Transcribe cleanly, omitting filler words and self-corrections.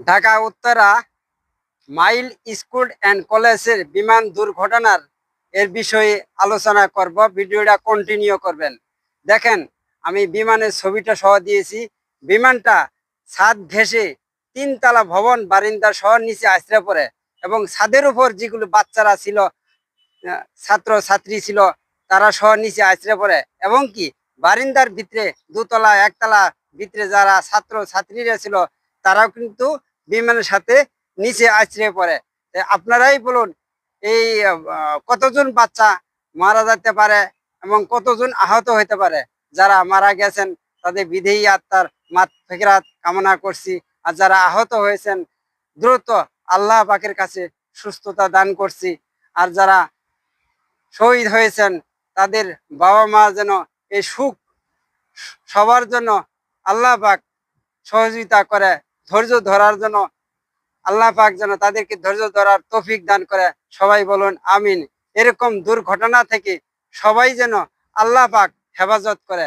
Dhaka Uttara mile school and কলেজের বিমান দুর্ঘটনার এর বিষয়ে আলোচনা করব। ভিডিওটা কন্টিনিউ করবেন। দেখেন, আমি বিমানের ছবিটা সহ দিয়েছি। বিমানটা ছাদ ভেসে তিনতলা ভবন বারিন্দা সহ নিচে আছড়ে পড়ে এবং ছাদের উপর যেগুলো বাচ্চারা ছিল, ছাত্র ছাত্রী ছিল, তারা সহ নিচে আছড়ে পড়ে এবং কি বারিন্দার ভিতরে দোতলা একতলা ভিতরে যারা ছাত্র ছাত্রীরা ছিল তারাও কিন্তু বিমানের সাথে নিচে আছড়ে পড়ে। আপনারাই বলুন, এই কতজন বাচ্চা মারা যেতে পারে এবং কতজন আহত হতে পারে। যারা মারা গেছেন তাদের বিদেহী আত্মার মাগফিরাত কামনা করছি, আর যারা আহত হয়েছেন দ্রুত আল্লাহ পাকের কাছে সুস্থতা দান করছি। আর যারা শহীদ হয়েছেন তাদের বাবা মা যেন এই সুখ সবার জন্য আল্লাহ পাক সহযোগিতা করে, ধৈর্য ধরার জন্য আল্লাহ পাক যেন তাদেরকে ধৈর্য ধরার তৌফিক দান করে। সবাই বলুন আমিন। এরকম দুর্ঘটনা থেকে সবাই যেন আল্লাহ পাক হেফাজত করে।